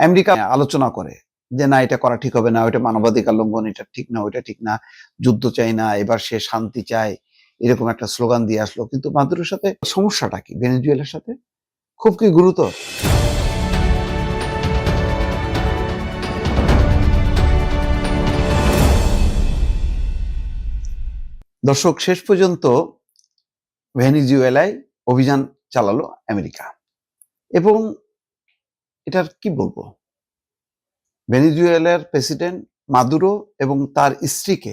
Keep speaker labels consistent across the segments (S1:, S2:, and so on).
S1: America আলোচনা করে যে না এটা করা ঠিক হবে না, ওইটা মানবাধিকার লঙ্ঘন, এটা ঠিক না, ওইটা ঠিক না, যুদ্ধ চাই না, এবার সে শান্তি চায়, এরকম একটা স্লোগান দিয়ে আসলো। কিন্তু মাদুরোর সাথে সমস্যাটা কি? ভেনেজুয়েলার সাথে খুব কি গুরুতর? দর্শক, শেষ পর্যন্ত ভেনেজুয়েলায় অভিযান চালালো আমেরিকা এবং এটার কি বলবো, ভেনেজুয়েলার প্রেসিডেন্ট মাদুরো এবং তার স্ত্রীকে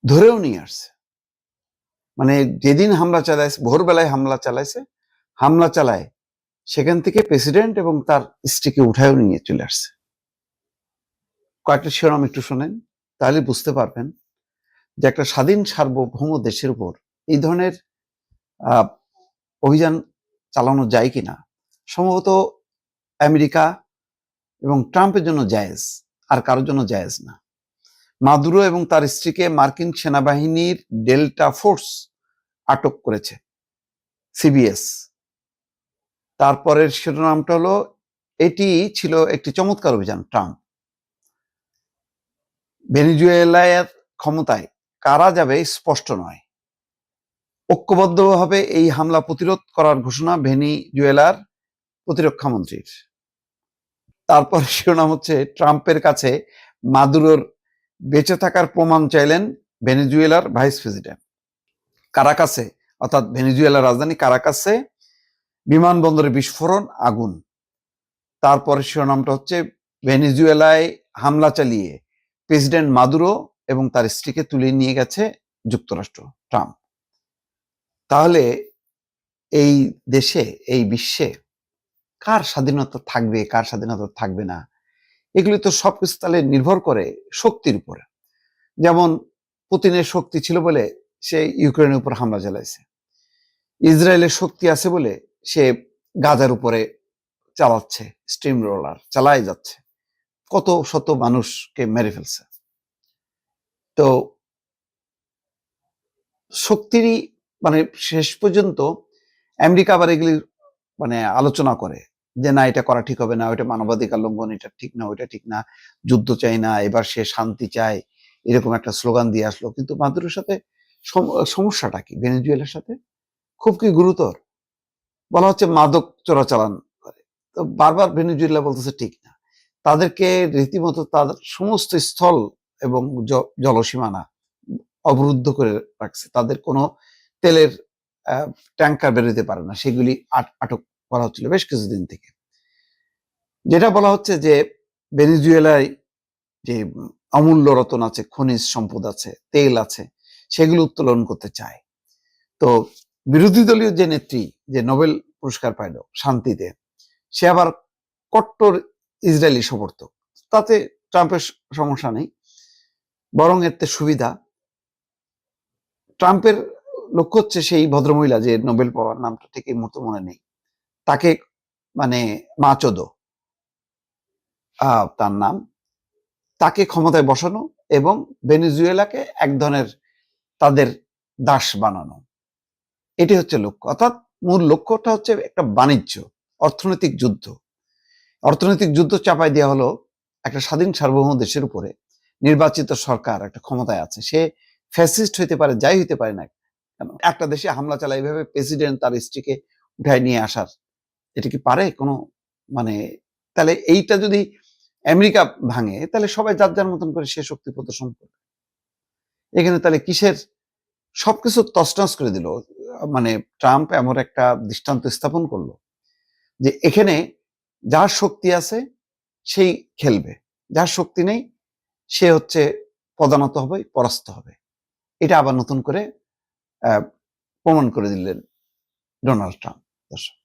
S1: ধরেও নিয়ে আসছে। মানে যেদিন হামলা চালাইছে, ভোরবেলায় হামলা চালায় সেখান থেকে প্রেসিডেন্ট এবং তার স্ত্রীকে উঠায়ও নিয়ে চলে আসছে। কয়েকটা শিরোনাম একটু শোনেন, তাহলে বুঝতে পারবেন যে একটা স্বাধীন সার্বভৌম দেশের উপর এই ধরনের অভিযান চালানো যায় কিনা। সম্ভবত আমেরিকা এবং ট্রাম্পের জন্য জায়েজ, আর কারোর জন্য জায়েজ না। মাদুরো এবং তার স্ত্রীকে মার্কিন সেনাবাহিনীর ডেল্টা ফোর্স আটক করেছে, সিবিএস। তারপরের শিরোনামটা হলো, এটি ছিল একটি চমৎকার অভিযান ট্রাম্প। ভেনেজুয়েলার ক্ষমতায় কারা যাবে স্পষ্ট নয়, ঐক্যবদ্ধভাবে এই হামলা প্রতিরোধ করার ঘোষণা ভেনেজুয়েলার প্রতিরক্ষা মন্ত্রীর। তারপর শিরোনাম হচ্ছে, ট্রাম্পের কাছে মাদুরোর বেঁচে থাকার প্রমাণ চাইলেন ভেনেজুয়েলার ভাইস প্রেসিডেন্ট। কারাকাসে, অর্থাৎ ভেনেজুয়েলার রাজধানী কারাকাসে বিমানবন্দরে বিস্ফোরণ, আগুন। তারপরে শিরোনামটা হচ্ছে, ভেনেজুয়েলায় হামলা চালিয়ে প্রেসিডেন্ট মাদুরো এবং তার স্ত্রীকে তুলে নিয়ে গেছে যুক্তরাষ্ট্র, ট্রাম্প। তাহলে এই দেশে, এই বিশ্বে কার স্বাধীনতা থাকবে, কার স্বাধীনতা থাকবে না, এগুলি তো সবকিছু তাহলে নির্ভর করে শক্তির উপরে। যেমন পুতিনের শক্তি ছিল বলে সে ইউক্রেনের উপর হামলা চালাইছে, ইসরায়েলের শক্তি আছে বলে সে গাজার উপরে চালাচ্ছে, স্টিম রোলার চালাই যাচ্ছে, কত শত মানুষকে মেরে ফেলছে। তো শক্তিরই মানে শেষ পর্যন্ত আমেরিকা আবার এগুলি আলোচনা করে যে না এটা করা ঠিক হবে না, ওইটা মানবাধিকার লঙ্ঘন, এটা ঠিক না, ওইটা ঠিক না, যুদ্ধ চাই না, এবার সে শান্তি চায়, এরকম একটা স্লোগান দিয়ে আসলো। কিন্তু মাদুরোর সাথে সমস্যাটা কি? ভেনেজুয়েলার সাথে খুব কি গুরুতর? বলা হচ্ছে মাদক চোরাচালান করে। তো বারবার ভেনেজুয়েলা বলতেছে ঠিক না। তাদেরকে রীতিমতো তাদের সমস্ত স্থল এবং জলসীমানা অবরুদ্ধ করে রাখছে। তাদের কোনো তেলের ট্যাঙ্কার বেরোতে পারে না, সেগুলি আটক করা হচ্ছিল বেশ কিছুদিন থেকে। যেটা বলা হচ্ছে যে ভেনেজুয়েলায় যে অমূল্য রতন আছে, খনিজ সম্পদ আছে, তেল আছে, সেগুলো উত্তোলন করতে চায়। তো বিরোধী দলীয় যে নেত্রী, যে নোবেল পুরস্কার পাইল শান্তিতে, সে আবার কট্টর ইসরায়েলি সমর্থক। তাতে ট্রাম্পের সমস্যা নেই, বরং এতে সুবিধা। ট্রাম্পের লক্ষ্য হচ্ছে সেই ভদ্রমহিলা, যে নোবেল পাওয়ার নামটা ঠিক এই মুহূর্তে মনে নেই, তাকে মাচোদো তার নাম, তাকে ক্ষমতায় বসানো এবং ভেনেজুয়েলাকে এক ধরনের তাদের দাস বানানো। এটি হচ্ছে লক্ষ্য। অর্থাৎ মূল লক্ষ্যটা হচ্ছে একটা বাণিজ্য, অর্থনৈতিক যুদ্ধ। অর্থনৈতিক যুদ্ধ চাপাই দেওয়া হলো একটা স্বাধীন সার্বভৌম দেশের উপরে। নির্বাচিত সরকার একটা ক্ষমতায় আছে, সে ফ্যাসিস্ট হইতে পারে, যাই হইতে পারে না কেন, একটা দেশে হামলা চালায় এইভাবে প্রেসিডেন্ট তার স্ত্রীকে উঠায় নিয়ে আসার, এটা কি পারে কোনো তাহলে এইটা যদি আমেরিকা ভাঙে, তাহলে সবাই যার যার মতন করে সে শক্তি প্রদর্শন করবে। এখানে তাহলে কিসের, সবকিছু তছনছ করে দিল। ট্রাম্প এমন একটা দৃষ্টান্ত স্থাপন করলো যে এখানে যার শক্তি আছে সেই খেলবে, যার শক্তি নেই সে হচ্ছে পদানত হবে, পরাস্ত হবে। এটা আবার নতুন করে প্রমাণ করে দিলেন ডোনাল্ড ট্রাম্প। দর্শক।